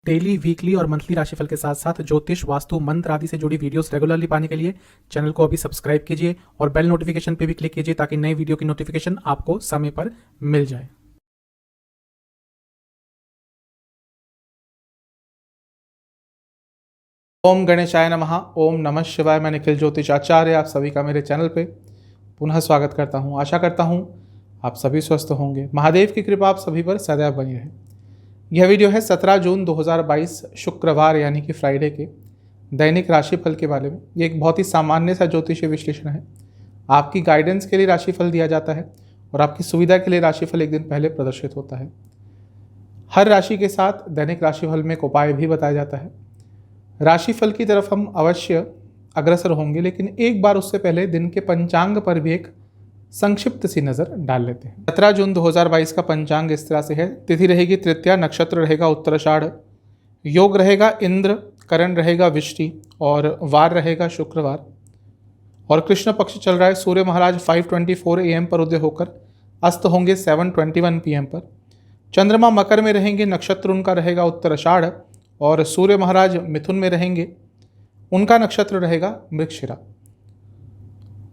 Daily, weekly और monthly राशिफल के साथ साथ ज्योतिष, वास्तु, मंत्र आदि से जुड़ी वीडियोस रेगुलरली पाने के लिए चैनल को अभी सब्सक्राइब कीजिए और बेल नोटिफिकेशन पे भी क्लिक कीजिए ताकि नई वीडियो की नोटिफिकेशन आपको समय पर मिल जाए। ओम गणेशाय नमः। ओम नमः शिवाय। मैं निखिल ज्योतिष आचार्य आप सभी का मेरे चैनल पे पुनः स्वागत करता हूँ। आशा करता हूँ आप सभी स्वस्थ होंगे। महादेव की कृपा आप सभी पर सदैव बनी रहे। यह वीडियो है 17 जून 2022 शुक्रवार यानी कि फ्राइडे के दैनिक राशिफल के बारे में। ये एक बहुत ही सामान्य सा ज्योतिषीय विश्लेषण है। आपकी गाइडेंस के लिए राशिफल दिया जाता है और आपकी सुविधा के लिए राशिफल एक दिन पहले प्रदर्शित होता है। हर राशि के साथ दैनिक राशिफल में एक उपाय भी बताया जाता है। राशिफल की तरफ हम अवश्य अग्रसर होंगे, लेकिन एक बार उससे पहले दिन के पंचांग पर भी एक संक्षिप्त सी नज़र डाल लेते हैं। 17 जून 2022 का पंचांग इस तरह से है। तिथि रहेगी तृतीया, नक्षत्र रहेगा उत्तराषाढ़, योग रहेगा इंद्र, करण रहेगा विष्टि और वार रहेगा शुक्रवार और कृष्ण पक्ष चल रहा है। सूर्य महाराज 5:24 AM पर उदय होकर अस्त होंगे 7:21 PM पर। चंद्रमा मकर में रहेंगे, नक्षत्र उनका रहेगा उत्तराषाढ़ और सूर्य महाराज मिथुन में रहेंगे, उनका नक्षत्र रहेगा मृगशिरा।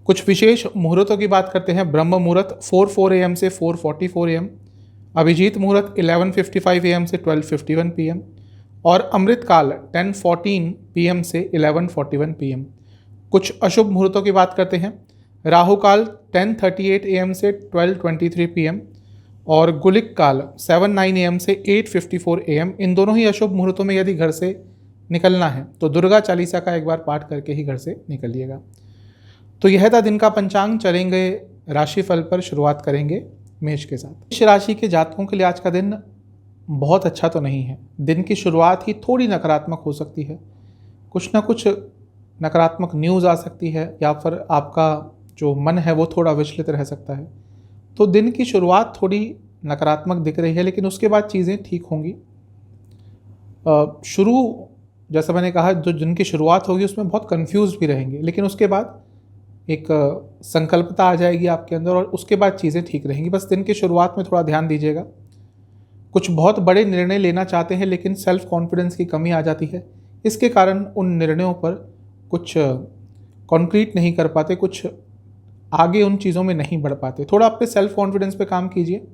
कुछ विशेष मुहूर्तों की बात करते हैं। ब्रह्म मुहूर्त 4:04 AM से 4:44 AM, अभिजीत मुहूर्त 11:55 AM से 12:51 PM और अमृत काल 10:14 PM से 11:41 PM। कुछ अशुभ मुहूर्तों की बात करते हैं। राहु काल 10:38 AM से 12:23 PM और गुलिक काल 7:09 AM से 8:54 AM। इन दोनों ही अशुभ मुहूर्तों में यदि घर से निकलना है तो दुर्गा चालीसा का एक बार पाठ करके ही घर से निकलिएगा। तो यह था दिन का पंचांग। चलेंगे राशिफल पर, शुरुआत करेंगे मेष के साथ। मेष राशि के जातकों के लिए आज का दिन बहुत अच्छा तो नहीं है। दिन की शुरुआत ही थोड़ी नकारात्मक हो सकती है। कुछ ना कुछ नकारात्मक न्यूज़ आ सकती है या फिर आपका जो मन है वो थोड़ा विचलित रह सकता है। तो दिन की शुरुआत थोड़ी नकारात्मक दिख रही है, लेकिन उसके बाद चीज़ें ठीक होंगी। जैसा मैंने कहा, जो दिन की शुरुआत होगी उसमें बहुत कंफ्यूज भी रहेंगे, लेकिन उसके बाद एक संकल्पता आ जाएगी आपके अंदर और उसके बाद चीज़ें ठीक रहेंगी। बस दिन की शुरुआत में थोड़ा ध्यान दीजिएगा। कुछ बहुत बड़े निर्णय लेना चाहते हैं लेकिन सेल्फ कॉन्फिडेंस की कमी आ जाती है, इसके कारण उन निर्णयों पर कुछ कॉन्क्रीट नहीं कर पाते, कुछ आगे उन चीज़ों में नहीं बढ़ पाते। थोड़ा अपने सेल्फ कॉन्फिडेंस पे काम कीजिए।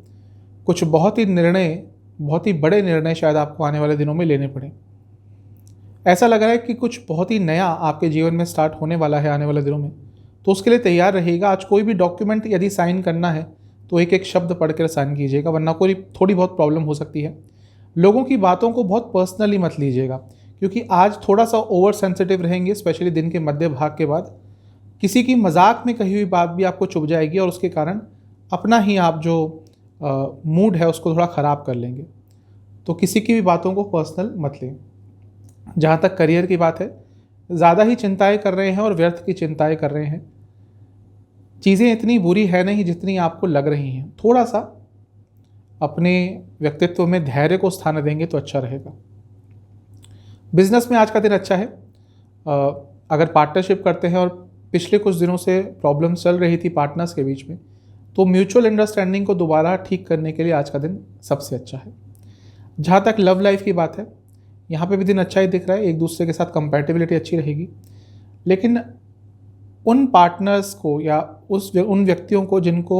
कुछ बहुत ही बड़े निर्णय शायद आपको आने वाले दिनों में लेने पड़े। ऐसा लग रहा है कि कुछ बहुत ही नया आपके जीवन में स्टार्ट होने वाला है आने वाले दिनों में, तो उसके लिए तैयार रहिएगा। आज कोई भी डॉक्यूमेंट यदि साइन करना है तो एक एक शब्द पढ़कर साइन कीजिएगा, वरना कोई थोड़ी बहुत प्रॉब्लम हो सकती है। लोगों की बातों को बहुत पर्सनली मत लीजिएगा, क्योंकि आज थोड़ा सा ओवर सेंसिटिव रहेंगे, स्पेशली दिन के मध्य भाग के बाद। किसी की मजाक में कही हुई बात भी आपको चुभ जाएगी और उसके कारण अपना ही आप जो मूड है उसको थोड़ा ख़राब कर लेंगे। तो किसी की भी बातों को पर्सनल मत लें। जहाँ तक करियर की बात है, ज़्यादा ही चिंताएं कर रहे हैं और व्यर्थ की चिंताएं कर रहे हैं। चीज़ें इतनी बुरी है नहीं जितनी आपको लग रही हैं। थोड़ा सा अपने व्यक्तित्व में धैर्य को स्थान देंगे तो अच्छा रहेगा। बिजनेस में आज का दिन अच्छा है। अगर पार्टनरशिप करते हैं और पिछले कुछ दिनों से प्रॉब्लम चल रही थी पार्टनर्स के बीच में, तो म्यूचुअल अंडरस्टैंडिंग को दोबारा ठीक करने के लिए आज का दिन सबसे अच्छा है। जहाँ तक लव लाइफ की बात है, यहाँ पे भी दिन अच्छा ही दिख रहा है। एक दूसरे के साथ कंपैटिबिलिटी अच्छी रहेगी, लेकिन उन पार्टनर्स को या उन व्यक्तियों को जिनको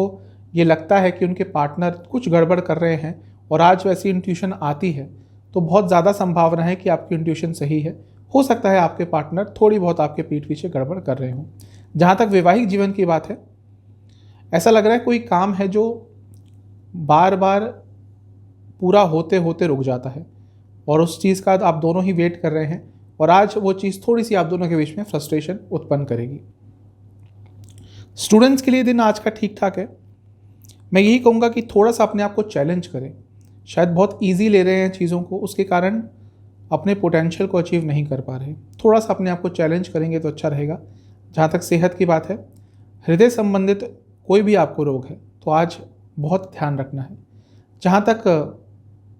ये लगता है कि उनके पार्टनर कुछ गड़बड़ कर रहे हैं और आज वैसी इंट्यूशन आती है, तो बहुत ज़्यादा संभावना है कि आपकी इंट्यूशन सही है। हो सकता है आपके पार्टनर थोड़ी बहुत आपके पीठ पीछे गड़बड़ कर रहे हों। जहाँ तक वैवाहिक जीवन की बात है, ऐसा लग रहा है कोई काम है जो बार बार पूरा होते होते रुक जाता है और उस चीज़ का आप दोनों ही वेट कर रहे हैं और आज वो चीज़ थोड़ी सी आप दोनों के बीच में फ्रस्ट्रेशन उत्पन्न करेगी। स्टूडेंट्स के लिए दिन आज का ठीक ठाक है। मैं यही कहूँगा कि थोड़ा सा अपने आप को चैलेंज करें। शायद बहुत इजी ले रहे हैं चीज़ों को, उसके कारण अपने पोटेंशियल को अचीव नहीं कर पा रहे। थोड़ा सा अपने आप को चैलेंज करेंगे तो अच्छा रहेगा। जहाँ तक सेहत की बात है, हृदय संबंधित कोई भी आपको रोग है तो आज बहुत ध्यान रखना है। जहाँ तक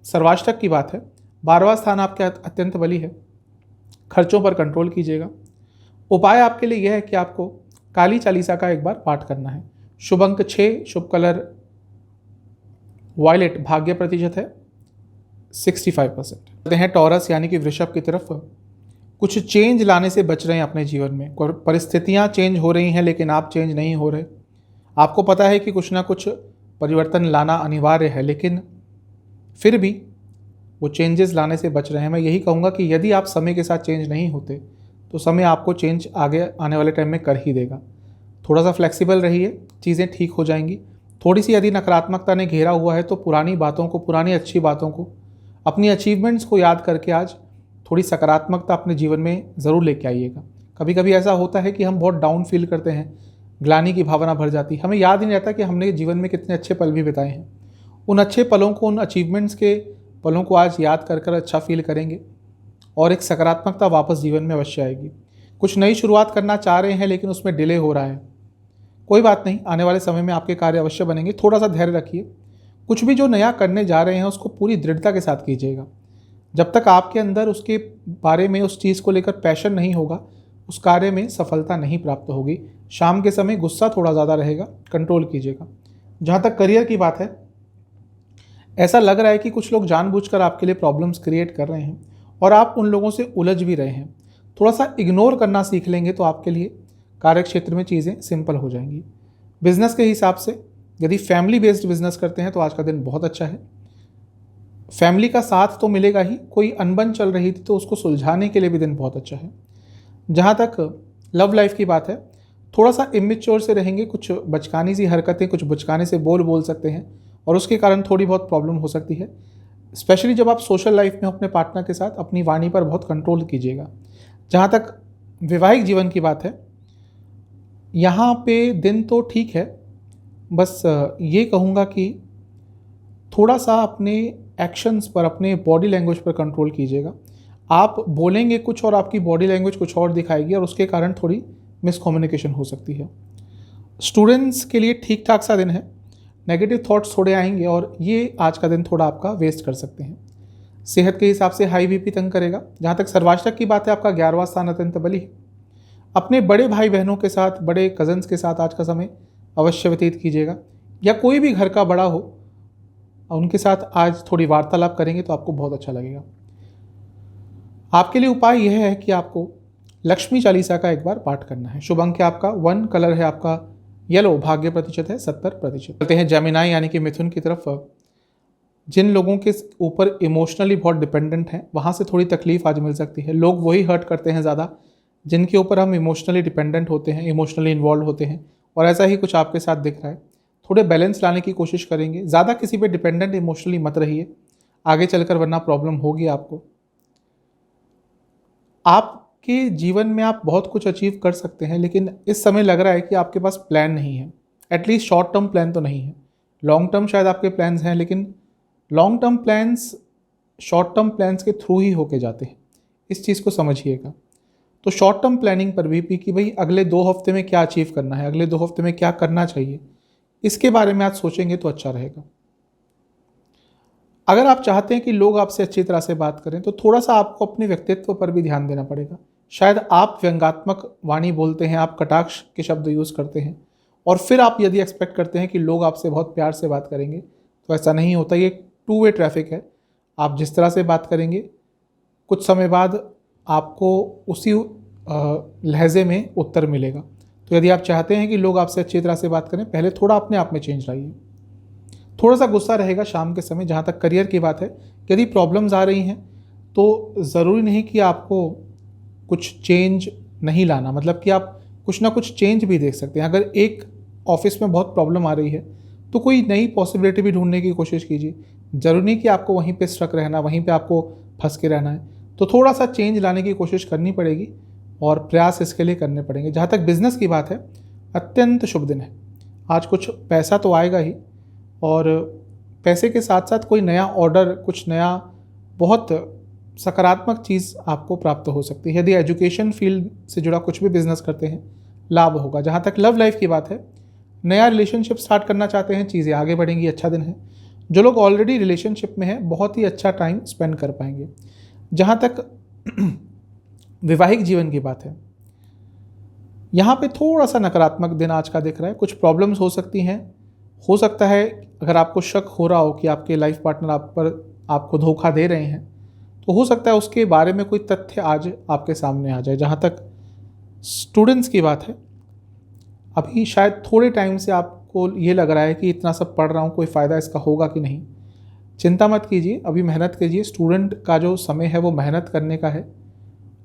सर्वाष्टक की बात है, 12वां स्थान आपके अत्यंत बली है। खर्चों पर कंट्रोल कीजिएगा। उपाय आपके लिए यह है कि आपको काली चालीसा का एक बार पाठ करना है। शुभ अंक 6, शुभ कलर वायलेट, भाग्य प्रतिशत है 65%। चलते हैं टॉरस यानी कि वृषभ की तरफ। कुछ चेंज लाने से बच रहे हैं अपने जीवन में। परिस्थितियां चेंज हो रही हैं लेकिन आप चेंज नहीं हो रहे। आपको पता है कि कुछ ना कुछ परिवर्तन लाना अनिवार्य है, लेकिन फिर भी वो चेंजेस लाने से बच रहे हैं। मैं यही कहूँगा कि यदि आप समय के साथ चेंज नहीं होते तो समय आपको चेंज आगे आने वाले टाइम में कर ही देगा। थोड़ा सा फ्लेक्सिबल रहिए, चीज़ें ठीक हो जाएंगी। थोड़ी सी यदि नकारात्मकता ने घेरा हुआ है तो पुरानी बातों को, पुरानी अच्छी बातों को, अपनी अचीवमेंट्स को याद करके आज थोड़ी सकारात्मकता अपने जीवन में ज़रूर लेके आइएगा। कभी कभी ऐसा होता है कि हम बहुत डाउन फील करते हैं, ग्लानि की भावना भर जाती है, हमें याद ही नहीं रहता कि हमने जीवन में कितने अच्छे पल भी बिताए हैं। उन अच्छे पलों को, उन अचीवमेंट्स के पलों को आज याद कर अच्छा फील करेंगे और एक सकारात्मकता वापस जीवन में अवश्य आएगी। कुछ नई शुरुआत करना चाह रहे हैं लेकिन उसमें डिले हो रहा है, कोई बात नहीं, आने वाले समय में आपके कार्य अवश्य बनेंगे। थोड़ा सा धैर्य रखिए। कुछ भी जो नया करने जा रहे हैं उसको पूरी दृढ़ता के साथ कीजिएगा। जब तक आपके अंदर उसके बारे में, उस चीज़ को लेकर पैशन नहीं होगा, उस कार्य में सफलता नहीं प्राप्त होगी। शाम के समय गुस्सा थोड़ा ज़्यादा रहेगा, कंट्रोल कीजिएगा। जहाँ तक करियर की बात है, ऐसा लग रहा है कि कुछ लोग जानबूझकर आपके लिए प्रॉब्लम्स क्रिएट कर रहे हैं और आप उन लोगों से उलझ भी रहे हैं। थोड़ा सा इग्नोर करना सीख लेंगे तो आपके लिए कार्य क्षेत्र में चीज़ें सिंपल हो जाएंगी। बिजनेस के हिसाब से यदि फैमिली बेस्ड बिजनेस करते हैं तो आज का दिन बहुत अच्छा है। फैमिली का साथ तो मिलेगा ही, कोई अनबन चल रही थी तो उसको सुलझाने के लिए भी दिन बहुत अच्छा है। जहाँ तक लव लाइफ की बात है, थोड़ा सा इमेच्योर से रहेंगे, कुछ बचकानी सी हरकतें, कुछ बचकाने से बोल सकते हैं और उसके कारण थोड़ी बहुत प्रॉब्लम हो सकती है। स्पेशली जब आप सोशल लाइफ में अपने पार्टनर के साथ अपनी वाणी पर बहुत कंट्रोल कीजिएगा। जहाँ तक वैवाहिक जीवन की बात है, यहाँ पे दिन तो ठीक है, बस ये कहूँगा कि थोड़ा सा अपने एक्शंस पर, अपने बॉडी लैंग्वेज पर कंट्रोल कीजिएगा। आप बोलेंगे कुछ और आपकी बॉडी लैंग्वेज कुछ और दिखाएगी और उसके कारण थोड़ी मिसकम्युनिकेशन हो सकती है। स्टूडेंट्स के लिए ठीक ठाक सा दिन है, नेगेटिव थॉट्स थोड़े आएंगे और ये आज का दिन थोड़ा आपका वेस्ट कर सकते हैं। सेहत के हिसाब से हाई बीपी तंग करेगा। जहाँ तक सर्वाष्टक की बात है, आपका 11वां स्थान अत्यंत बली है। अपने बड़े भाई बहनों के साथ, बड़े कजन्स के साथ आज का समय अवश्य व्यतीत कीजिएगा, या कोई भी घर का बड़ा हो उनके साथ आज थोड़ी वार्तालाप करेंगे तो आपको बहुत अच्छा लगेगा। आपके लिए उपाय यह है कि आपको लक्ष्मी चालीसा का एक बार पाठ करना है। शुभ अंक है आपका 1, कलर है आपका येलो, भाग्य प्रतिशत है 70%। चलते हैं जेमिनाई यानी कि मिथुन की तरफ। जिन लोगों के ऊपर इमोशनली बहुत डिपेंडेंट हैं, वहाँ से थोड़ी तकलीफ आज मिल सकती है। लोग वही हर्ट करते हैं ज़्यादा जिनके ऊपर हम इमोशनली डिपेंडेंट होते हैं, इमोशनली इन्वॉल्व होते हैं, और ऐसा ही कुछ आपके साथ दिख रहा है। थोड़े बैलेंस लाने की कोशिश करेंगे। ज़्यादा किसी पे डिपेंडेंट इमोशनली मत रहिए आगे चलकर, वरना प्रॉब्लम होगी आपको। आपके जीवन में आप बहुत कुछ अचीव कर सकते हैं, लेकिन इस समय लग रहा है कि आपके पास प्लान नहीं है। एटलीस्ट शॉर्ट टर्म प्लान तो नहीं है। लॉन्ग टर्म शायद आपके प्लान्स हैं, लेकिन long term plans short term plans के थ्रू ही होके जाते हैं। इस चीज़ को समझिएगा। तो शॉर्ट टर्म प्लानिंग पर भी कि भाई अगले 2 हफ्ते में क्या अचीव करना है, अगले 2 हफ्ते में क्या करना चाहिए, इसके बारे में आज सोचेंगे तो अच्छा रहेगा। अगर आप चाहते हैं कि लोग आपसे अच्छी तरह से बात करें तो थोड़ा सा आपको अपने व्यक्तित्व पर भी ध्यान देना पड़ेगा। शायद आप व्यंग्यात्मक वाणी बोलते हैं, आप कटाक्ष के शब्द यूज़ करते हैं, और फिर आप यदि एक्सपेक्ट करते हैं कि लोग आपसे बहुत प्यार से बात करेंगे तो ऐसा नहीं होता। ये 2 वे ट्रैफिक है। आप जिस तरह से बात करेंगे, कुछ समय बाद आपको उसी लहजे में उत्तर मिलेगा। तो यदि आप चाहते हैं कि लोग आपसे अच्छी तरह से बात करें, पहले थोड़ा अपने आप में चेंज लाइए। थोड़ा सा गुस्सा रहेगा शाम के समय। जहाँ तक करियर की बात है, यदि प्रॉब्लम्स आ रही हैं तो ज़रूरी नहीं कि आपको कुछ चेंज नहीं लाना, मतलब कि आप कुछ ना कुछ चेंज भी देख सकते हैं। अगर एक ऑफिस में बहुत प्रॉब्लम आ रही है तो कोई नई पॉसिबिलिटी भी ढूंढने की कोशिश कीजिए। ज़रूरी नहीं कि आपको वहीं पे स्ट्रक रहना, वहीं पे आपको फंस के रहना है। तो थोड़ा सा चेंज लाने की कोशिश करनी पड़ेगी और प्रयास इसके लिए करने पड़ेंगे। जहाँ तक बिज़नेस की बात है, अत्यंत शुभ दिन है। आज कुछ पैसा तो आएगा ही, और पैसे के साथ साथ कोई नया ऑर्डर, कुछ नया बहुत सकारात्मक चीज़ आपको प्राप्त हो सकती है। यदि एजुकेशन फील्ड से जुड़ा कुछ भी बिजनेस करते हैं, लाभ होगा। जहाँ तक लव लाइफ की बात है, नया रिलेशनशिप स्टार्ट करना चाहते हैं, चीज़ें आगे बढ़ेंगी, अच्छा दिन है। जो लोग ऑलरेडी रिलेशनशिप में हैं, बहुत ही अच्छा टाइम स्पेंड कर पाएंगे। जहाँ तक वैवाहिक जीवन की बात है, यहाँ पे थोड़ा सा नकारात्मक दिन आज का दिख रहा है। कुछ प्रॉब्लम्स हो सकती हैं। हो सकता है अगर आपको शक हो रहा हो कि आपके लाइफ पार्टनर आप पर आपको धोखा दे रहे हैं, तो हो सकता है उसके बारे में कोई तथ्य आज आपके सामने आ जाए। जहाँ तक स्टूडेंट्स की बात है, अभी शायद थोड़े टाइम से आपको ये लग रहा है कि इतना सब पढ़ रहा हूँ, कोई फ़ायदा इसका होगा कि नहीं। चिंता मत कीजिए, अभी मेहनत कीजिए। स्टूडेंट का जो समय है वो मेहनत करने का है,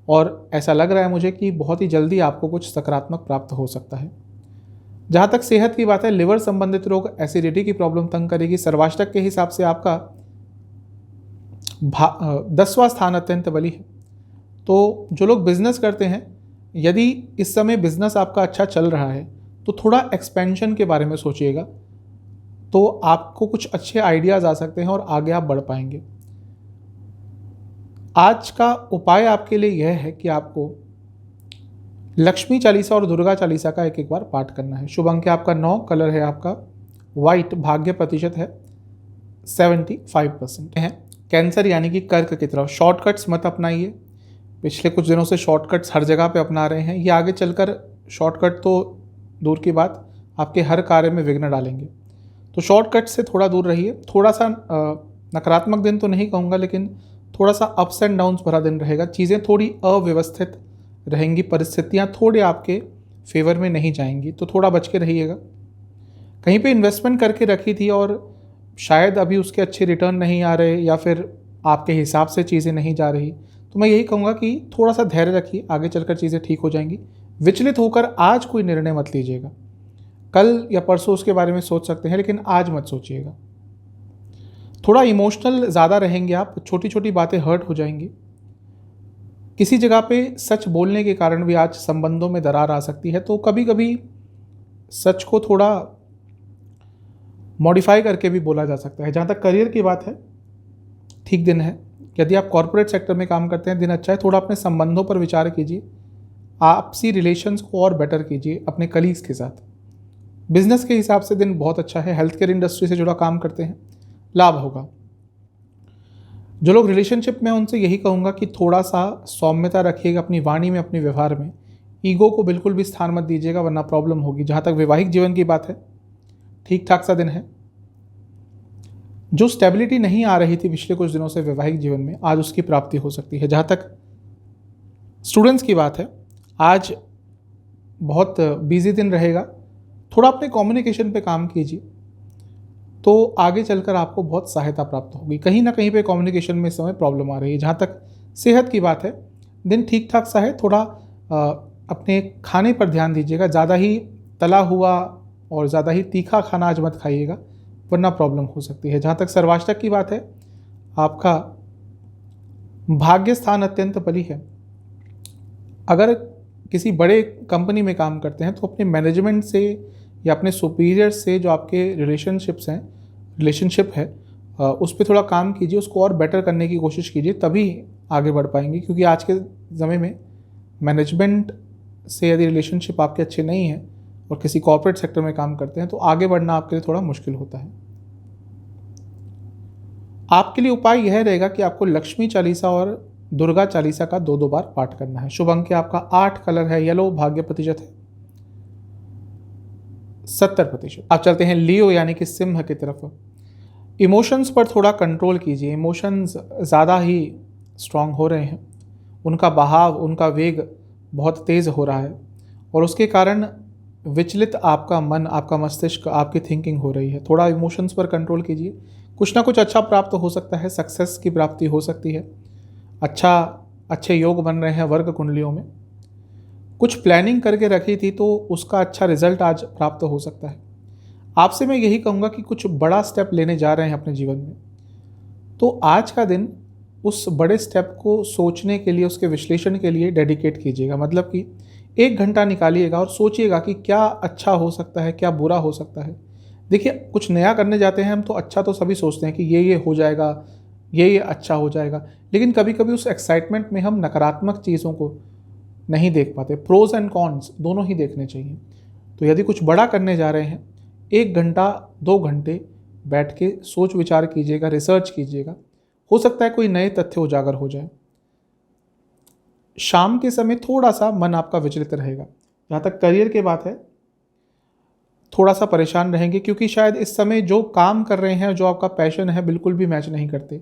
और ऐसा लग रहा है मुझे कि बहुत ही जल्दी आपको कुछ सकारात्मक प्राप्त हो सकता है। जहाँ तक सेहत की बात है, लिवर संबंधित रोग, एसिडिटी की प्रॉब्लम तंग करेगी। सर्वाष्टक के हिसाब से आपका 10वां स्थान अत्यंत बली है। तो जो लोग बिजनेस करते हैं, यदि इस समय बिजनेस आपका अच्छा चल रहा है तो थोड़ा एक्सपेंशन के बारे में सोचिएगा, तो आपको कुछ अच्छे आइडियाज़ आ सकते हैं और आगे आप बढ़ पाएंगे। आज का उपाय आपके लिए यह है कि आपको लक्ष्मी चालीसा और दुर्गा चालीसा का एक एक बार पाठ करना है। शुभ अंक आपका 9, कलर है आपका वाइट, भाग्य प्रतिशत है 75% है। कैंसर यानी कि कर्क की तरफ शॉर्टकट्स मत अपनाइए। पिछले कुछ दिनों से शॉर्टकट्स हर जगह पे अपना रहे हैं, ये आगे चलकर शॉर्टकट तो दूर की बात, आपके हर कार्य में विघ्न डालेंगे। तो शॉर्टकट से थोड़ा दूर रहिए। थोड़ा सा नकारात्मक दिन तो नहीं कहूँगा, लेकिन थोड़ा सा अप्स एंड डाउन्स भरा दिन रहेगा। चीज़ें थोड़ी अव्यवस्थित रहेंगी, परिस्थितियाँ थोड़े आपके फेवर में नहीं जाएंगी, तो थोड़ा बच के रहिएगा। कहीं पे इन्वेस्टमेंट करके रखी थी और शायद अभी उसके अच्छे रिटर्न नहीं आ रहे, या फिर आपके हिसाब से चीज़ें नहीं जा रही, तो मैं यही कहूँगा कि थोड़ा सा धैर्य रखिए, आगे चलकर चीज़ें ठीक हो जाएंगी। विचलित होकर आज कोई निर्णय मत लीजिएगा। कल या परसों उसके बारे में सोच सकते हैं, लेकिन आज मत सोचिएगा। थोड़ा इमोशनल ज़्यादा रहेंगे आप, छोटी छोटी बातें हर्ट हो जाएंगी। किसी जगह पे सच बोलने के कारण भी आज संबंधों में दरार आ सकती है, तो कभी कभी सच को थोड़ा मॉडिफाई करके भी बोला जा सकता है। जहाँ तक करियर की बात है, ठीक दिन है। यदि आप कॉर्पोरेट सेक्टर में काम करते हैं, दिन अच्छा है। थोड़ा अपने संबंधों पर विचार कीजिए, आपसी रिलेशंस को और बेटर कीजिए अपने कलीग्स के साथ। बिजनेस के हिसाब से दिन बहुत अच्छा है। हेल्थ केयर इंडस्ट्री से जुड़ा काम करते हैं, लाभ होगा। जो लोग रिलेशनशिप में, उनसे यही कहूँगा कि थोड़ा सा सौम्यता रखिएगा अपनी वाणी में, अपने व्यवहार में। ईगो को बिल्कुल भी स्थान मत दीजिएगा, वरना प्रॉब्लम होगी। जहाँ तक वैवाहिक जीवन की बात है, ठीक ठाक सा दिन है। जो स्टेबिलिटी नहीं आ रही थी पिछले कुछ दिनों से वैवाहिक जीवन में, आज उसकी प्राप्ति हो सकती है। जहाँ तक स्टूडेंट्स की बात है, आज बहुत बिजी दिन रहेगा। थोड़ा अपने कम्युनिकेशन पे काम कीजिए, तो आगे चलकर आपको बहुत सहायता प्राप्त होगी। कहीं ना कहीं पे कम्युनिकेशन में इस समय प्रॉब्लम आ रही है। जहाँ तक सेहत की बात है, दिन ठीक ठाक सा है। थोड़ा अपने खाने पर ध्यान दीजिएगा। ज़्यादा ही तला हुआ और ज़्यादा ही तीखा खाना आज मत खाइएगा, वरना प्रॉब्लम हो सकती है। जहाँ तक सर्वाष्टक की बात है, आपका भाग्य स्थान अत्यंत बली है। अगर किसी बड़े कंपनी में काम करते हैं, तो अपने मैनेजमेंट से या अपने सुपीरियर से जो आपके रिलेशनशिप है, उस पर थोड़ा काम कीजिए, उसको और बेटर करने की कोशिश कीजिए, तभी आगे बढ़ पाएंगे। क्योंकि आज के समय में मैनेजमेंट से यदि रिलेशनशिप आपके अच्छे नहीं हैं और किसी कॉर्पोरेट सेक्टर में काम करते हैं, तो आगे बढ़ना आपके लिए थोड़ा मुश्किल होता है। आपके लिए उपाय यह रहेगा कि आपको लक्ष्मी चालीसा और दुर्गा चालीसा का 2-2 बार पाठ करना है। शुभ अंक आपका 8, कलर है येलो, भाग्य प्रतिशत है 70%। अब चलते हैं लियो यानी कि सिंह की तरफ। इमोशंस पर थोड़ा कंट्रोल कीजिए। इमोशंस ज़्यादा ही स्ट्रांग हो रहे हैं, उनका बहाव, उनका वेग बहुत तेज़ हो रहा है, और उसके कारण विचलित आपका मन, आपका मस्तिष्क, आपकी थिंकिंग हो रही है। थोड़ा इमोशंस पर कंट्रोल कीजिए। कुछ ना कुछ अच्छा प्राप्त हो सकता है, सक्सेस की प्राप्ति हो सकती है। अच्छे योग बन रहे हैं वर्ग कुंडलियों में। कुछ प्लानिंग करके रखी थी, तो उसका अच्छा रिजल्ट आज प्राप्त हो सकता है। आपसे मैं यही कहूँगा कि कुछ बड़ा स्टेप लेने जा रहे हैं अपने जीवन में, तो आज का दिन उस बड़े स्टेप को सोचने के लिए, उसके विश्लेषण के लिए डेडिकेट कीजिएगा। मतलब कि 1 घंटा निकालिएगा और सोचिएगा कि क्या अच्छा हो सकता है, क्या बुरा हो सकता है। देखिए, कुछ नया करने जाते हैं हम, तो अच्छा तो सभी सोचते हैं कि ये हो जाएगा, ये अच्छा हो जाएगा, लेकिन कभी कभी उस एक्साइटमेंट में हम नकारात्मक चीज़ों को नहीं देख पाते। प्रोज एंड कॉन्स दोनों ही देखने चाहिए। तो यदि कुछ बड़ा करने जा रहे हैं, 1 घंटा 2 घंटे बैठ के सोच विचार कीजिएगा, रिसर्च कीजिएगा। हो सकता है कोई नए तथ्य उजागर हो जाए। शाम के समय थोड़ा सा मन आपका विचलित रहेगा। जहाँ तक करियर की बात है, थोड़ा सा परेशान रहेंगे, क्योंकि शायद इस समय जो काम कर रहे हैं, जो आपका पैशन है, बिल्कुल भी मैच नहीं करते।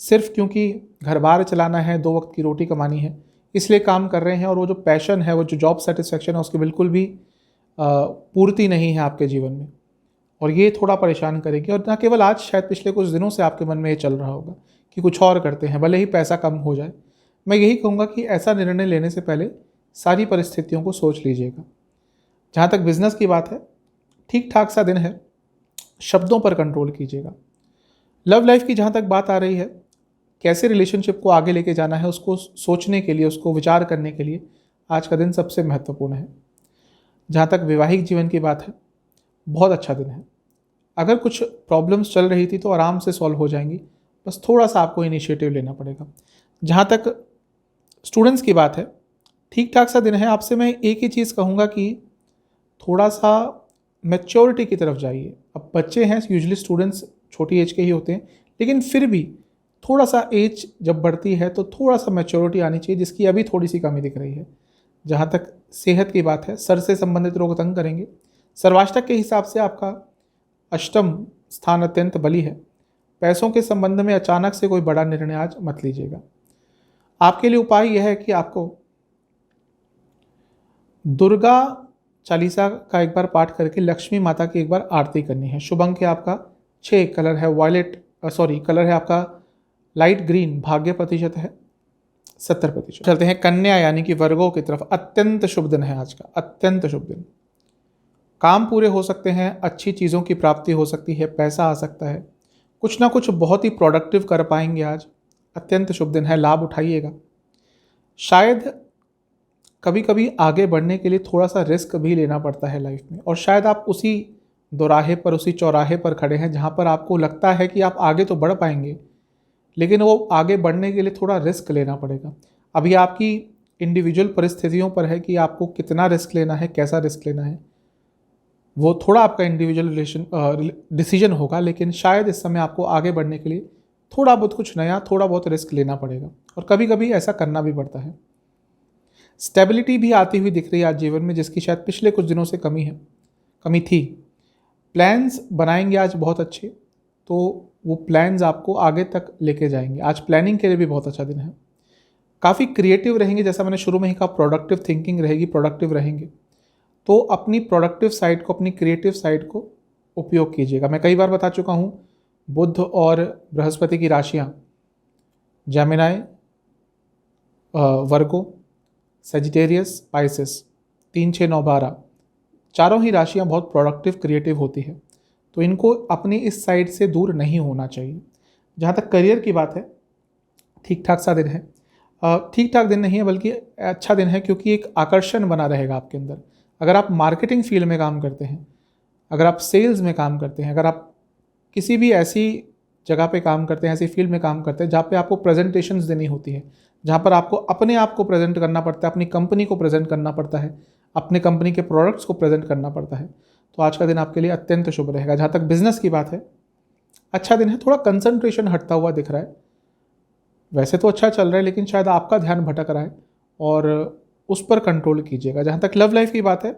सिर्फ क्योंकि घर बार चलाना है, 2 वक्त की रोटी कमानी है, इसलिए काम कर रहे हैं, और वो जो पैशन है, वो जो जॉब सेटिस्फेक्शन है, उसकी बिल्कुल भी पूर्ति नहीं है आपके जीवन में, और ये थोड़ा परेशान करेगी। और ना केवल आज, शायद पिछले कुछ दिनों से आपके मन में ये चल रहा होगा कि कुछ और करते हैं, भले ही पैसा कम हो जाए। मैं यही कहूँगा कि ऐसा निर्णय लेने से पहले सारी परिस्थितियों को सोच लीजिएगा। जहाँ तक बिजनेस की बात है, ठीक ठाक सा दिन है, शब्दों पर कंट्रोल कीजिएगा। लव लाइफ की जहाँ तक बात आ रही है, कैसे रिलेशनशिप को आगे लेके जाना है, उसको सोचने के लिए, उसको विचार करने के लिए आज का दिन सबसे महत्वपूर्ण है। जहाँ तक वैवाहिक जीवन की बात है, बहुत अच्छा दिन है। अगर कुछ प्रॉब्लम्स चल रही थी तो आराम से सॉल्व हो जाएंगी, बस थोड़ा सा आपको इनिशिएटिव लेना पड़ेगा। जहाँ तक स्टूडेंट्स की बात है, ठीक ठाक सा दिन है। आपसे मैं एक ही चीज़ कहूँगा कि थोड़ा सा मैच्योरिटी की तरफ जाइए। अब बच्चे हैं, यूजुअली स्टूडेंट्स छोटी एज के ही होते हैं, लेकिन फिर भी थोड़ा सा एज जब बढ़ती है तो थोड़ा सा मैच्योरिटी आनी चाहिए, जिसकी अभी थोड़ी सी कमी दिख रही है। जहाँ तक सेहत की बात है, सर से संबंधित रोग तंग करेंगे। सर्वाष्टक के हिसाब से आपका अष्टम स्थान अत्यंत बली है। पैसों के संबंध में अचानक से कोई बड़ा निर्णय आज मत लीजिएगा। आपके लिए उपाय यह है कि आपको दुर्गा चालीसा का एक बार पाठ करके लक्ष्मी माता की एक बार आरती करनी है। शुभ अंक है आपका 6, कलर है कलर है आपका लाइट ग्रीन, भाग्य प्रतिशत है 70%। चलते हैं कन्या यानी कि वर्गों की तरफ। अत्यंत शुभ दिन है आज का, अत्यंत शुभ दिन। काम पूरे हो सकते हैं, अच्छी चीज़ों की प्राप्ति हो सकती है, पैसा आ सकता है, कुछ ना कुछ बहुत ही प्रोडक्टिव कर पाएंगे आज। अत्यंत शुभ दिन है, लाभ उठाइएगा। शायद कभी कभी आगे बढ़ने के लिए थोड़ा सा रिस्क भी लेना पड़ता है लाइफ में, और शायद आप उसी दोराहे पर, उसी चौराहे पर खड़े हैं जहाँ पर आपको लगता है कि आप आगे तो बढ़ पाएंगे, लेकिन वो आगे बढ़ने के लिए थोड़ा रिस्क लेना पड़ेगा। अभी आपकी इंडिविजुअल परिस्थितियों पर है कि आपको कितना रिस्क लेना है, कैसा रिस्क लेना है, वो थोड़ा आपका इंडिविजुअल डिसीजन होगा। लेकिन शायद इस समय आपको आगे बढ़ने के लिए थोड़ा बहुत कुछ नया, थोड़ा बहुत रिस्क लेना पड़ेगा, और कभी कभी ऐसा करना भी पड़ता है। स्टेबिलिटी भी आती हुई दिख रही है आज जीवन में, जिसकी शायद पिछले कुछ दिनों से कमी थी। प्लान्स बनाएंगे आज बहुत अच्छे, तो वो प्लान्स आपको आगे तक लेके जाएंगे। आज प्लानिंग के लिए भी बहुत अच्छा दिन है। काफ़ी क्रिएटिव रहेंगे, जैसा मैंने शुरू में ही कहा, प्रोडक्टिव थिंकिंग रहेगी, प्रोडक्टिव रहेंगे। तो अपनी प्रोडक्टिव साइड को, अपनी क्रिएटिव साइड को उपयोग कीजिएगा। मैं कई बार बता चुका हूँ, बुध और बृहस्पति की राशियाँ जेमिनाई, वर्गो, सेजिटेरियस, पाइसेस, 3, 6, 9, 12 चारों ही राशियाँ बहुत प्रोडक्टिव, क्रिएटिव होती है, तो इनको अपनी इस साइड से दूर नहीं होना चाहिए। जहाँ तक करियर की बात है, ठीक ठाक सा दिन है। ठीक ठाक दिन नहीं है, बल्कि अच्छा दिन है, क्योंकि एक आकर्षण बना रहेगा आपके अंदर। अगर आप मार्केटिंग फील्ड में काम करते हैं, अगर आप सेल्स में काम करते हैं, अगर आप किसी भी ऐसी जगह पे काम करते हैं, ऐसी फील्ड में काम करते हैं जहाँ पे आपको प्रेजेंटेशंस देनी होती है, जहाँ पर आपको अपने आप को प्रेजेंट करना पड़ता है, अपनी कंपनी को प्रेजेंट करना पड़ता है, अपने कंपनी के प्रोडक्ट्स को प्रेजेंट करना पड़ता है, तो आज का दिन आपके लिए अत्यंत शुभ रहेगा। जहाँ तक बिजनेस की बात है, अच्छा दिन है। थोड़ा कंसंट्रेशन हटता हुआ दिख रहा है। वैसे तो अच्छा चल रहा है, लेकिन शायद आपका ध्यान भटक रहा है, और उस पर कंट्रोल कीजिएगा। जहाँ तक लव लाइफ की बात है,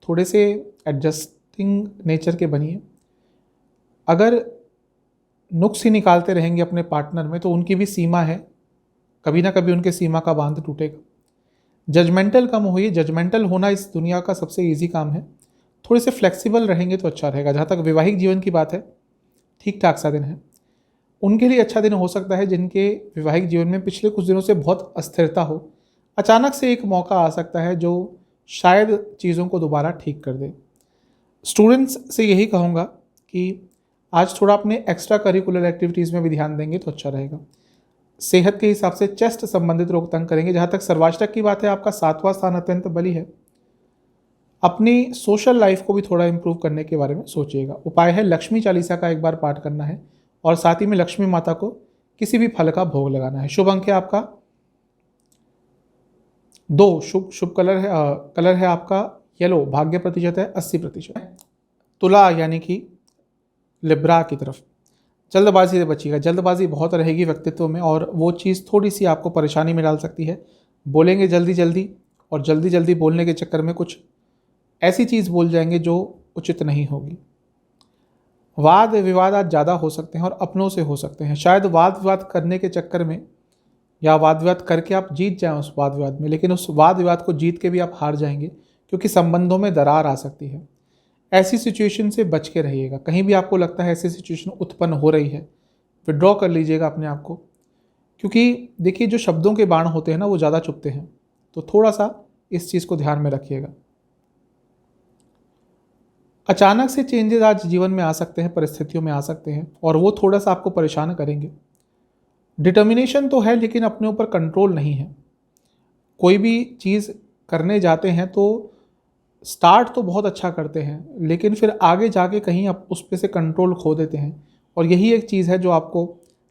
थोड़े से एडजस्टिंग नेचर के बनिए। अगर नुक्स ही निकालते रहेंगे अपने पार्टनर में, तो उनकी भी सीमा है, कभी ना कभी उनके सीमा का बांध टूटेगा। जजमेंटल कम होइए, जजमेंटल होना इस दुनिया का सबसे ईजी काम है। थोड़े से फ्लेक्सिबल रहेंगे तो अच्छा रहेगा। जहाँ तक वैवाहिक जीवन की बात है, ठीक ठाक सा दिन है। उनके लिए अच्छा दिन हो सकता है जिनके वैवाहिक जीवन में पिछले कुछ दिनों से बहुत अस्थिरता हो। अचानक से एक मौका आ सकता है जो शायद चीज़ों को दोबारा ठीक कर दे। स्टूडेंट्स से यही कहूँगा कि आज थोड़ा अपने एक्स्ट्रा करिकुलर एक्टिविटीज़ में भी ध्यान देंगे तो अच्छा रहेगा। सेहत के हिसाब से चेस्ट संबंधित रोग तंग करेंगे। जहाँ तक सर्वाष्टक की बात है, आपका 7वां स्थान अत्यंत बली है। अपनी सोशल लाइफ को भी थोड़ा इंप्रूव करने के बारे में सोचिएगा। उपाय है, लक्ष्मी चालीसा का एक बार पाठ करना है, और साथ ही में लक्ष्मी माता को किसी भी फल का भोग लगाना है। शुभ अंक है आपका 2, शुभ कलर है आपका येलो, भाग्य प्रतिशत है 80%। तुला यानी कि लिब्रा की तरफ, जल्दबाजी से बचिएगा। जल्दबाजी बहुत रहेगी व्यक्तित्व में, और वो चीज़ थोड़ी सी आपको परेशानी में डाल सकती है। बोलेंगे जल्दी जल्दी, और जल्दी जल्दी बोलने के चक्कर में कुछ ऐसी चीज़ बोल जाएंगे जो उचित नहीं होगी। वाद विवाद आज ज़्यादा हो सकते हैं और अपनों से हो सकते हैं। शायद वाद विवाद करने के चक्कर में या वाद विवाद करके आप जीत जाएं उस वाद विवाद में, लेकिन उस वाद विवाद को जीत के भी आप हार जाएंगे, क्योंकि संबंधों में दरार आ सकती है। ऐसी सिचुएशन से बच के रहिएगा। कहीं भी आपको लगता है ऐसी सिचुएशन उत्पन्न हो रही है, विड्रॉ कर लीजिएगा अपने आप को, क्योंकि देखिए जो शब्दों के बाण होते हैं ना वो ज़्यादा चुभते हैं। तो थोड़ा सा इस चीज़ को ध्यान में रखिएगा। अचानक से चेंजेस आज जीवन में आ सकते हैं, परिस्थितियों में आ सकते हैं, और वो थोड़ा सा आपको परेशान करेंगे। डिटर्मिनेशन तो है लेकिन अपने ऊपर कंट्रोल नहीं है। कोई भी चीज़ करने जाते हैं तो स्टार्ट तो बहुत अच्छा करते हैं, लेकिन फिर आगे जाके कहीं आप उस पे से कंट्रोल खो देते हैं, और यही एक चीज़ है जो आपको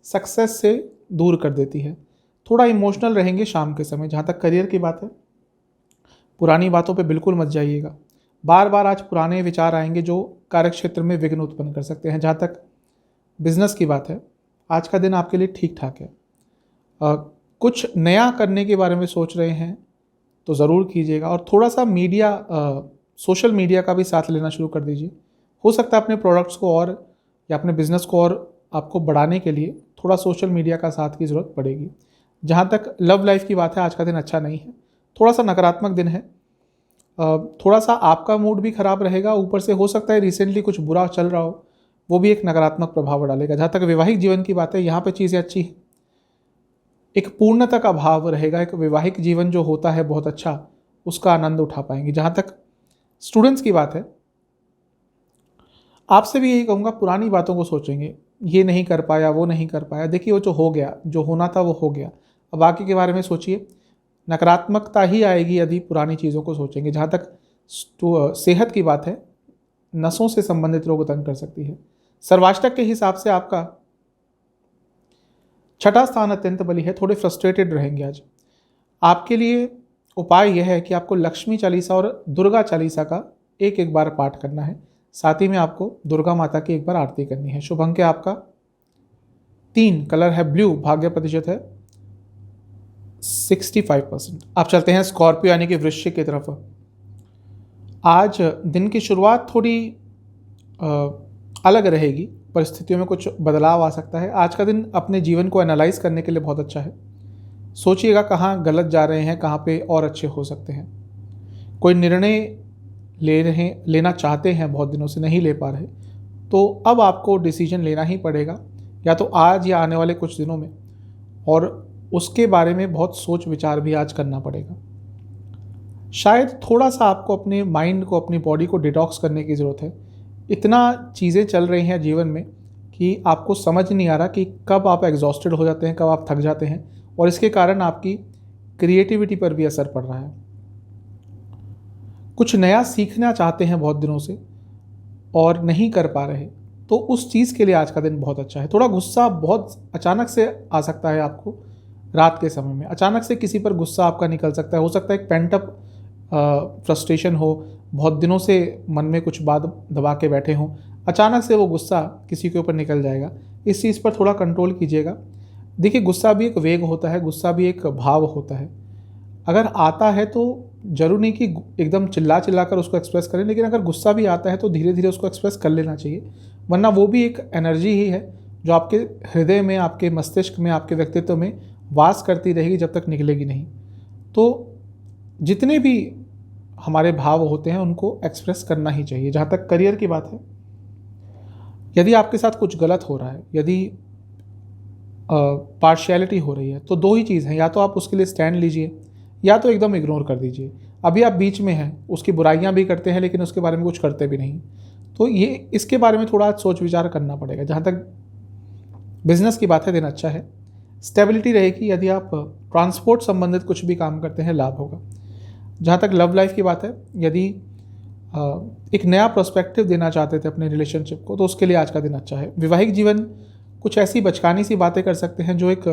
सक्सेस से दूर कर देती है। थोड़ा इमोशनल रहेंगे शाम के समय। जहाँ तक करियर की बात है, पुरानी बातों पे बिल्कुल मत जाइएगा। बार बार आज पुराने विचार आएंगे जो कार्यक्षेत्र में विघ्न उत्पन्न कर सकते हैं। जहाँ तक बिजनेस की बात है, आज का दिन आपके लिए ठीक ठाक है। कुछ नया करने के बारे में सोच रहे हैं तो ज़रूर कीजिएगा, और थोड़ा सा मीडिया, सोशल मीडिया का भी साथ लेना शुरू कर दीजिए। हो सकता है अपने प्रोडक्ट्स को और या अपने बिजनेस को और आपको बढ़ाने के लिए थोड़ा सोशल मीडिया का साथ की ज़रूरत पड़ेगी। जहाँ तक लव लाइफ की बात है, आज का दिन अच्छा नहीं है, थोड़ा सा नकारात्मक दिन है। थोड़ा सा आपका मूड भी खराब रहेगा, ऊपर से हो सकता है रिसेंटली कुछ बुरा चल रहा हो, वो भी एक नकारात्मक प्रभाव डालेगा। जहाँ तक वैवाहिक जीवन की बात है, यहाँ पे चीज़ें अच्छी हैं। एक पूर्णता का भाव रहेगा। एक वैवाहिक जीवन जो होता है बहुत अच्छा, उसका आनंद उठा पाएंगे। जहाँ तक स्टूडेंट्स की बात है, आपसे भी यही कहूँगा, पुरानी बातों को सोचेंगे, ये नहीं कर पाया, वो नहीं कर पाया। देखिए वो जो हो गया, जो होना था वो हो गया। अब बाकी के बारे में सोचिए। नकारात्मकता ही आएगी यदि पुरानी चीज़ों को सोचेंगे। जहाँ तक सेहत की बात है, नसों से संबंधित रोग उत्पन्न कर सकती है। सर्वाष्टक के हिसाब से आपका छठा स्थान अत्यंत बली है। थोड़े फ्रस्ट्रेटेड रहेंगे आज। आपके लिए उपाय यह है कि आपको लक्ष्मी चालीसा और दुर्गा चालीसा का एक एक बार पाठ करना है। साथ ही में आपको दुर्गा माता की एक बार आरती करनी है। शुभ अंक है आपका 3, कलर है ब्लू, भाग्य प्रतिशत है 65%। आप चलते हैं स्कॉर्पियो यानी कि वृश्चिक की तरफ। आज दिन की शुरुआत थोड़ी अलग रहेगी, परिस्थितियों में कुछ बदलाव आ सकता है। आज का दिन अपने जीवन को एनालाइज करने के लिए बहुत अच्छा है। सोचिएगा कहाँ गलत जा रहे हैं, कहाँ पे और अच्छे हो सकते हैं। कोई निर्णय लेना चाहते हैं, बहुत दिनों से नहीं ले पा रहे, तो अब आपको डिसीजन लेना ही पड़ेगा, या तो आज या आने वाले कुछ दिनों में, और उसके बारे में बहुत सोच विचार भी आज करना पड़ेगा। शायद थोड़ा सा आपको अपने माइंड को, अपनी बॉडी को डिटॉक्स करने की ज़रूरत है। इतना चीज़ें चल रही हैं जीवन में कि आपको समझ नहीं आ रहा कि कब आप एग्जॉस्टेड हो जाते हैं, कब आप थक जाते हैं, और इसके कारण आपकी क्रिएटिविटी पर भी असर पड़ रहा है। कुछ नया सीखना चाहते हैं बहुत दिनों से और नहीं कर पा रहे, तो उस चीज़ के लिए आज का दिन बहुत अच्छा है। थोड़ा गुस्सा बहुत अचानक से आ सकता है आपको। रात के समय में अचानक से किसी पर गुस्सा आपका निकल सकता है। हो सकता है एक पेंट अप फ्रस्ट्रेशन हो, बहुत दिनों से मन में कुछ बात दबा के बैठे हों, अचानक से वो गुस्सा किसी के ऊपर निकल जाएगा। इस चीज़ पर थोड़ा कंट्रोल कीजिएगा। देखिए गुस्सा भी एक वेग होता है, गुस्सा भी एक भाव होता है। अगर आता है तो जरूर नहीं कि एकदम चिल्ला चिल्ला कर उसको एक्सप्रेस करें, लेकिन अगर गुस्सा भी आता है तो धीरे धीरे उसको एक्सप्रेस कर लेना चाहिए, वरना वो भी एक एनर्जी ही है जो आपके हृदय में, आपके मस्तिष्क में, आपके व्यक्तित्व में वास करती रहेगी जब तक निकलेगी नहीं। तो जितने भी हमारे भाव होते हैं उनको एक्सप्रेस करना ही चाहिए। जहाँ तक करियर की बात है, यदि आपके साथ कुछ गलत हो रहा है, यदि पार्शियलिटी हो रही है, तो दो ही चीज़ हैं, या तो आप उसके लिए स्टैंड लीजिए या तो एकदम इग्नोर कर दीजिए। अभी आप बीच में हैं, उसकी बुराइयां भी करते हैं लेकिन उसके बारे में कुछ करते भी नहीं, तो ये इसके बारे में थोड़ा सोच विचार करना पड़ेगा। जहाँ तक बिजनेस की बात है, दिन अच्छा है, स्टेबिलिटी रहेगी। यदि आप ट्रांसपोर्ट संबंधित कुछ भी काम करते हैं, लाभ होगा। जहाँ तक लव लाइफ की बात है, यदि एक नया प्रोस्पेक्टिव देना चाहते थे अपने रिलेशनशिप को, तो उसके लिए आज का दिन अच्छा है। वैवाहिक जीवन, कुछ ऐसी बचकानी सी बातें कर सकते हैं जो एक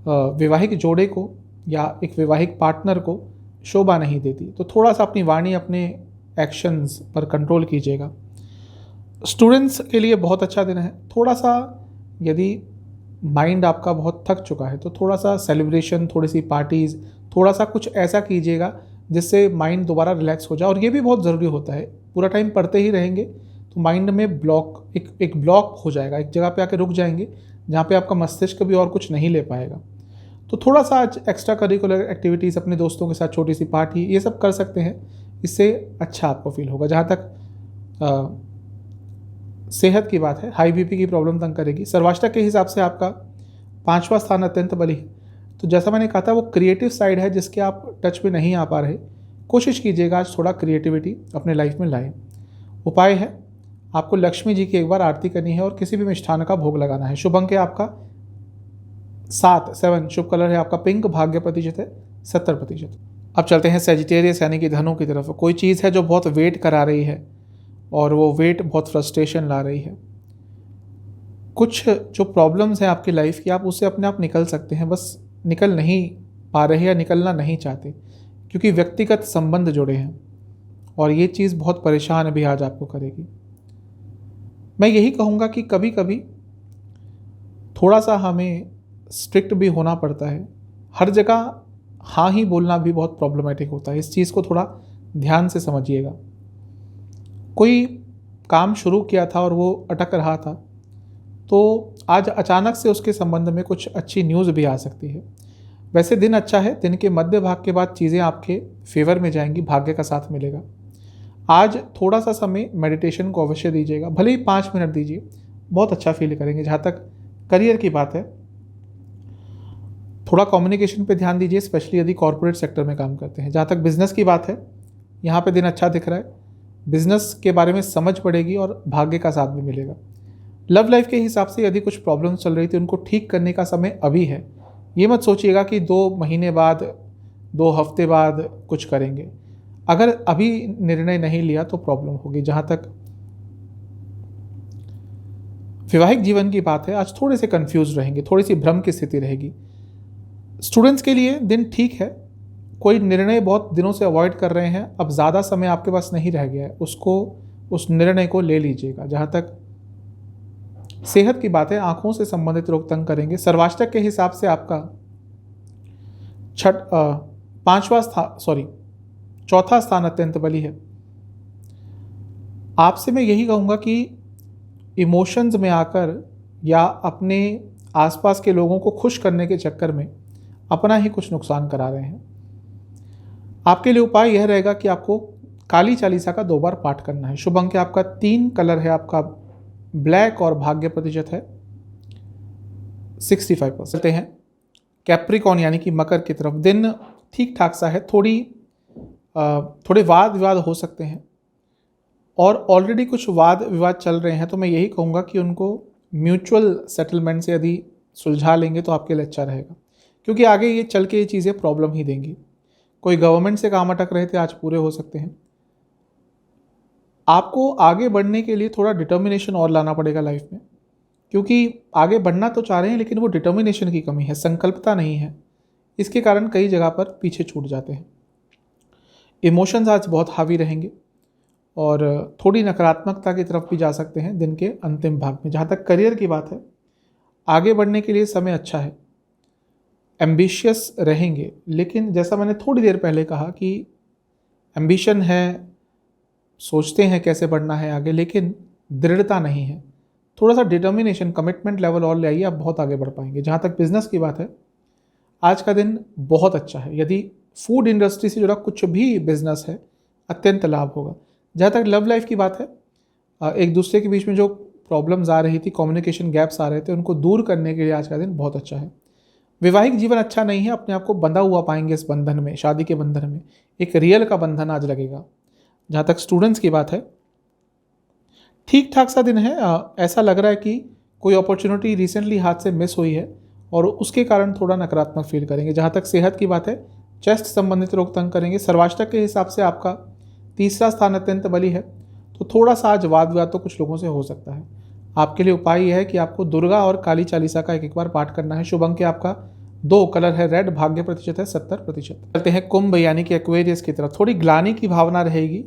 वैवाहिक जोड़े को या एक वैवाहिक पार्टनर को शोभा नहीं देती, तो थोड़ा सा अपनी वाणी, अपने एक्शंस पर कंट्रोल कीजिएगा। स्टूडेंट्स के लिए बहुत अच्छा दिन है। थोड़ा सा यदि माइंड आपका बहुत थक चुका है तो थोड़ा सा सेलिब्रेशन, थोड़ी सी पार्टीज़, थोड़ा सा कुछ ऐसा कीजिएगा जिससे माइंड दोबारा रिलैक्स हो जाए, और ये भी बहुत ज़रूरी होता है। पूरा टाइम पढ़ते ही रहेंगे तो माइंड में ब्लॉक एक ब्लॉक हो जाएगा, एक जगह पे आके रुक जाएंगे जहाँ पे आपका मस्तिष्क भी और कुछ नहीं ले पाएगा। तो थोड़ा सा आज एक्स्ट्रा करिकुलर एक्टिविटीज़, अपने दोस्तों के साथ छोटी सी पार्टी, ये सब कर सकते हैं, इससे अच्छा आपको फील होगा। जहाँ तक सेहत की बात है, हाई बीपी की प्रॉब्लम तंग करेगी। सर्वाष्टक के हिसाब से आपका 5वां स्थान अत्यंत बली है। तो जैसा मैंने कहा था, वो क्रिएटिव साइड है जिसके आप टच पे नहीं आ पा रहे। कोशिश कीजिएगा आज थोड़ा क्रिएटिविटी अपने लाइफ में लाएं। उपाय है, आपको लक्ष्मी जी की एक बार आरती करनी है और किसी भी मिष्ठान का भोग लगाना है। शुभ अंक है आपका 7, शुभ कलर है आपका पिंक, भाग्य प्रतिशत है 70%। अब चलते हैं सेजिटेरियस यानी कि धनु की तरफ। कोई चीज़ है जो बहुत वेट करा रही है और वो वेट बहुत फ्रस्ट्रेशन ला रही है। कुछ जो प्रॉब्लम्स हैं आपकी लाइफ की, आप उससे अपने आप निकल सकते हैं, बस निकल नहीं पा रहे या निकलना नहीं चाहते, क्योंकि व्यक्तिगत संबंध जुड़े हैं और ये चीज़ बहुत परेशान भी आज आपको करेगी। मैं यही कहूँगा कि कभी कभी थोड़ा सा हमें स्ट्रिक्ट भी होना पड़ता है। हर जगह हाँ ही बोलना भी बहुत प्रॉब्लमेटिक होता है। इस चीज़ को थोड़ा ध्यान से समझिएगा। कोई काम शुरू किया था और वो अटक रहा था, तो आज अचानक से उसके संबंध में कुछ अच्छी न्यूज़ भी आ सकती है। वैसे दिन अच्छा है, दिन के मध्य भाग के बाद चीज़ें आपके फेवर में जाएंगी, भाग्य का साथ मिलेगा। आज थोड़ा सा समय मेडिटेशन को अवश्य दीजिएगा, भले ही 5 मिनट दीजिए, बहुत अच्छा फील करेंगे। जहाँ तक करियर की बात है, थोड़ा कम्युनिकेशन पे ध्यान दीजिए, स्पेशली यदि कॉर्पोरेट सेक्टर में काम करते हैं। जहाँ तक बिजनेस की बात है, यहाँ पे दिन अच्छा दिख रहा है, बिजनेस के बारे में समझ पड़ेगी और भाग्य का साथ भी मिलेगा। लव लाइफ के हिसाब से यदि कुछ प्रॉब्लम चल रही थी, उनको ठीक करने का समय अभी है। ये मत सोचिएगा कि 2 महीने बाद, 2 हफ्ते बाद कुछ करेंगे। अगर अभी निर्णय नहीं लिया तो प्रॉब्लम होगी। जहाँ तक वैवाहिक जीवन की बात है, आज थोड़े से कंफ्यूज रहेंगे, थोड़ी सी भ्रम की स्थिति रहेगी। स्टूडेंट्स के लिए दिन ठीक है। कोई निर्णय बहुत दिनों से अवॉइड कर रहे हैं, अब ज़्यादा समय आपके पास नहीं रह गया है, उस निर्णय को ले लीजिएगा। जहाँ तक सेहत की बात है, आंखों से संबंधित रोग तंग करेंगे। सर्वाष्टक के हिसाब से आपका 4था स्थान अत्यंत बली है। आपसे मैं यही कहूँगा कि इमोशंस में आकर या अपने आसपास के लोगों को खुश करने के चक्कर में अपना ही कुछ नुकसान करा रहे हैं। आपके लिए उपाय यह रहेगा कि आपको काली चालीसा का 2 बार पाठ करना है। शुभ अंक आपका 3, कलर है आपका ब्लैक और भाग्य प्रतिशत है 65%। चलते हैं कैप्रिकॉन यानी कि मकर की तरफ। दिन ठीक ठाक सा है, थोड़े वाद विवाद हो सकते हैं और ऑलरेडी कुछ वाद विवाद चल रहे हैं, तो मैं यही कहूँगा कि उनको म्यूचुअल सेटलमेंट से यदि सुलझा लेंगे तो आपके लिए अच्छा रहेगा, क्योंकि आगे ये चल के ये चीज़ें प्रॉब्लम ही देंगी। कोई गवर्नमेंट से काम अटक रहे थे, आज पूरे हो सकते हैं। आपको आगे बढ़ने के लिए थोड़ा डिटर्मिनेशन और लाना पड़ेगा लाइफ में, क्योंकि आगे बढ़ना तो चाह रहे हैं लेकिन वो डिटर्मिनेशन की कमी है, संकल्पता नहीं है। इसके कारण कई जगह पर पीछे छूट जाते हैं। इमोशंस आज बहुत हावी रहेंगे और थोड़ी नकारात्मकता की तरफ भी जा सकते हैं दिन के अंतिम भाग में। जहाँ तक करियर की बात है, आगे बढ़ने के लिए समय अच्छा है, एम्बिशियस रहेंगे, लेकिन जैसा मैंने थोड़ी देर पहले कहा कि एम्बिशन है, सोचते हैं कैसे बढ़ना है आगे, लेकिन दृढ़ता नहीं है। थोड़ा सा डिटर्मिनेशन, कमिटमेंट लेवल और ले आइए, आप बहुत आगे बढ़ पाएंगे। जहाँ तक बिजनेस की बात है, आज का दिन बहुत अच्छा है। यदि फूड इंडस्ट्री से जुड़ा कुछ भी बिजनेस है, अत्यंत लाभ होगा। जहाँ तक लव लाइफ की बात है, एक दूसरे के बीच में जो प्रॉब्लम्स आ रही थी, कम्युनिकेशन गैप्स आ रहे थे, उनको दूर करने के लिए आज का दिन बहुत अच्छा है। वैवाहिक जीवन अच्छा नहीं है, अपने आप को बंधा हुआ पाएंगे इस बंधन में, शादी के बंधन में। एक रियल का बंधन आज लगेगा। जहाँ तक स्टूडेंट्स की बात है, ठीक ठाक सा दिन है। ऐसा लग रहा है कि कोई अपॉर्चुनिटी रिसेंटली हाथ से मिस हुई है और उसके कारण थोड़ा नकारात्मक फील करेंगे। जहाँ तक सेहत की बात है, चेस्ट संबंधित रोग तंग करेंगे। सर्वाष्टक के हिसाब से आपका 3रा स्थान अत्यंत बली है, तो थोड़ा सा आज वाद विवाद तो कुछ लोगों से हो सकता है। आपके लिए उपाय यह है कि आपको दुर्गा और काली चालीसा का एक बार पाठ करना है। शुभ अंक आपका 2, कलर है रेड, भाग्य प्रतिशत है 70%। चलते हैं कुंभ यानी कि एक्वेरियस की तरफ। थोड़ी ग्लानि की भावना रहेगी,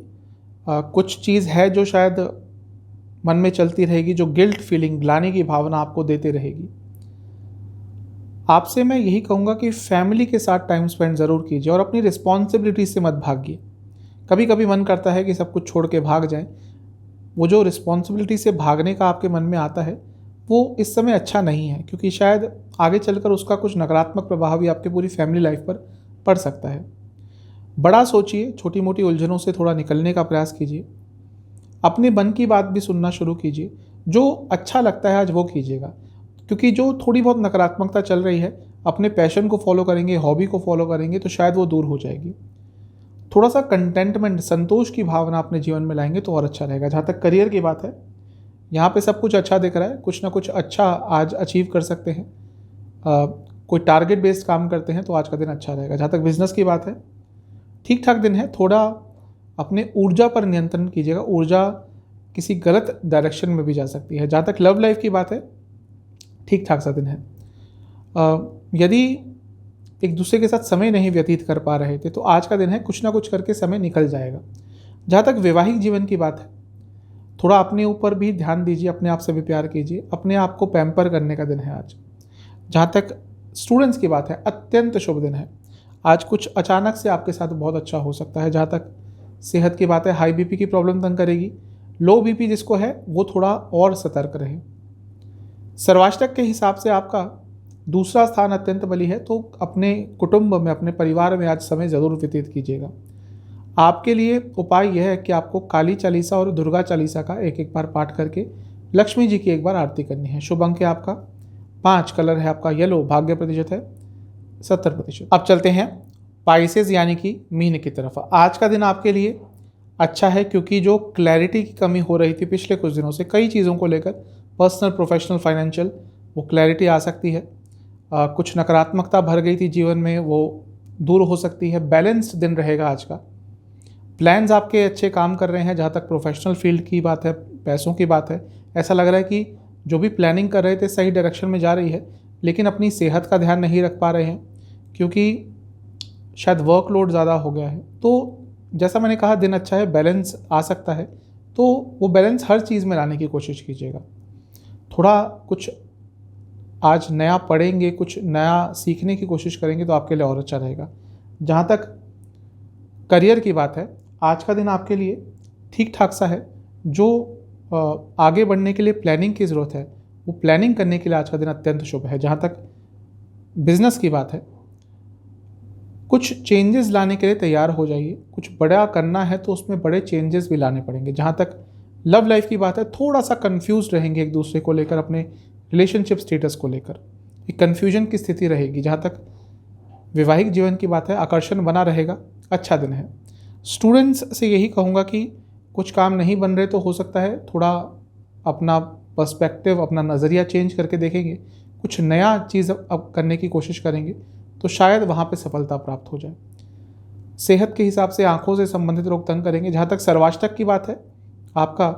कुछ चीज़ है जो शायद मन में चलती रहेगी, जो गिल्ट फीलिंग, ग्लानि की भावना आपको देते रहेगी। आपसे मैं यही कहूँगा कि फैमिली के साथ टाइम स्पेंड ज़रूर कीजिए और अपनी रिस्पॉन्सिबिलिटी से मत भागिए। कभी कभी मन करता है कि सब कुछ छोड़ के भाग जाएं, वो जो रिस्पॉन्सिबिलिटी से भागने का आपके मन में आता है वो इस समय अच्छा नहीं है, क्योंकि शायद आगे चलकर उसका कुछ नकारात्मक प्रभाव भी आपकी पूरी फैमिली लाइफ पर पड़ सकता है। बड़ा सोचिए, छोटी मोटी उलझनों से थोड़ा निकलने का प्रयास कीजिए, अपने मन की बात भी सुनना शुरू कीजिए, जो अच्छा लगता है आज वो कीजिएगा, क्योंकि जो थोड़ी बहुत नकारात्मकता चल रही है, अपने पैशन को फॉलो करेंगे, हॉबी को फॉलो करेंगे तो शायद वो दूर हो जाएगी। थोड़ा सा कंटेंटमेंट, संतोष की भावना अपने जीवन में लाएंगे तो और अच्छा रहेगा। जहाँ तक करियर की बात है, यहाँ पे सब कुछ अच्छा दिख रहा है, कुछ ना कुछ अच्छा आज अचीव कर सकते हैं। कोई टारगेट बेस्ड काम करते हैं तो आज का दिन अच्छा रहेगा। जहाँ तक बिजनेस की बात है, ठीक ठाक दिन है, थोड़ा अपने ऊर्जा पर नियंत्रण कीजिएगा, ऊर्जा किसी गलत डायरेक्शन में भी जा सकती है। जहाँ तक लव लाइफ की बात है, ठीक ठाक सा दिन है। यदि एक दूसरे के साथ समय नहीं व्यतीत कर पा रहे थे तो आज का दिन है, कुछ ना कुछ करके समय निकल जाएगा। जहाँ तक वैवाहिक जीवन की बात है, थोड़ा अपने ऊपर भी ध्यान दीजिए, अपने आप से भी प्यार कीजिए, अपने आप को पैम्पर करने का दिन है आज। जहाँ तक स्टूडेंट्स की बात है, अत्यंत शुभ दिन है आज, कुछ अचानक से आपके साथ बहुत अच्छा हो सकता है। जहाँ तक सेहत की बात है, हाई बीपी की प्रॉब्लम तंग करेगी, लो बीपी जिसको है वो थोड़ा और सतर्क रहे। सर्वाष्टक के हिसाब से आपका दूसरा स्थान अत्यंत बली है, तो अपने कुटुंब में, अपने परिवार में आज समय ज़रूर व्यतीत कीजिएगा। आपके लिए उपाय यह है कि आपको काली चालीसा और दुर्गा चालीसा का एक एक बार पाठ करके लक्ष्मी जी की एक बार आरती करनी है। शुभ अंक है आपका 5, कलर है आपका येलो, भाग्य प्रतिशत है 70%। अब चलते हैं पाइसेस यानी कि मीन की तरफ। आज का दिन आपके लिए अच्छा है, क्योंकि जो क्लैरिटी की कमी हो रही थी पिछले कुछ दिनों से कई चीज़ों को लेकर, पर्सनल, प्रोफेशनल, फाइनेंशियल, वो क्लैरिटी आ सकती है। कुछ नकारात्मकता भर गई थी जीवन में, वो दूर हो सकती है। बैलेंस्ड दिन रहेगा आज का। प्लान्स आपके अच्छे काम कर रहे हैं। जहाँ तक प्रोफेशनल फील्ड की बात है, पैसों की बात है, ऐसा लग रहा है कि जो भी प्लानिंग कर रहे थे सही डायरेक्शन में जा रही है, लेकिन अपनी सेहत का ध्यान नहीं रख पा रहे हैं क्योंकि शायद वर्कलोड ज़्यादा हो गया है। तो जैसा मैंने कहा, दिन अच्छा है, बैलेंस आ सकता है, तो वो बैलेंस हर चीज़ में लाने की कोशिश कीजिएगा। थोड़ा कुछ आज नया पढ़ेंगे, कुछ नया सीखने की कोशिश करेंगे तो आपके लिए और अच्छा रहेगा। जहाँ तक करियर की बात है, आज का दिन आपके लिए ठीक ठाक सा है। जो आगे बढ़ने के लिए प्लानिंग की ज़रूरत है, वो प्लानिंग करने के लिए आज का दिन अत्यंत शुभ है। जहाँ तक बिजनेस की बात है, कुछ चेंजेस लाने के लिए तैयार हो जाइए। कुछ बड़ा करना है तो उसमें बड़े चेंजेस भी लाने पड़ेंगे। जहाँ तक लव लाइफ की बात है, थोड़ा सा कंफ्यूज रहेंगे एक दूसरे को लेकर, अपने रिलेशनशिप स्टेटस को लेकर एक कन्फ्यूजन की स्थिति रहेगी। जहाँ तक वैवाहिक जीवन की बात है, आकर्षण बना रहेगा, अच्छा दिन है। स्टूडेंट्स से यही कहूँगा कि कुछ काम नहीं बन रहे तो हो सकता है थोड़ा अपना पर्सपेक्टिव, अपना नज़रिया चेंज करके देखेंगे, कुछ नया चीज़ अब करने की कोशिश करेंगे तो शायद वहाँ पे सफलता प्राप्त हो जाए। सेहत के हिसाब से आँखों से संबंधित रोग तंग करेंगे। जहाँ तक सर्वाष्टक की बात है, आपका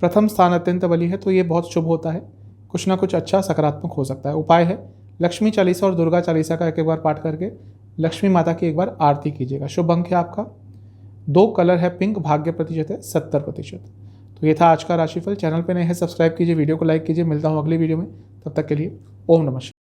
प्रथम स्थान अत्यंत बली है, तो ये बहुत शुभ होता है, कुछ ना कुछ अच्छा सकारात्मक हो सकता है। उपाय है लक्ष्मी चालीसा और दुर्गा चालीसा का एक एक बार पाठ करके लक्ष्मी माता की एक बार आरती कीजिएगा। शुभ अंक है आपका 2, कलर है पिंक, भाग्य प्रतिशत है 70%। तो ये था आज का राशिफल। चैनल पे नए हैं, सब्सक्राइब कीजिए, वीडियो को लाइक कीजिए। मिलता हूँ अगली वीडियो में, तब तक के लिए ओम नमः शिवाय।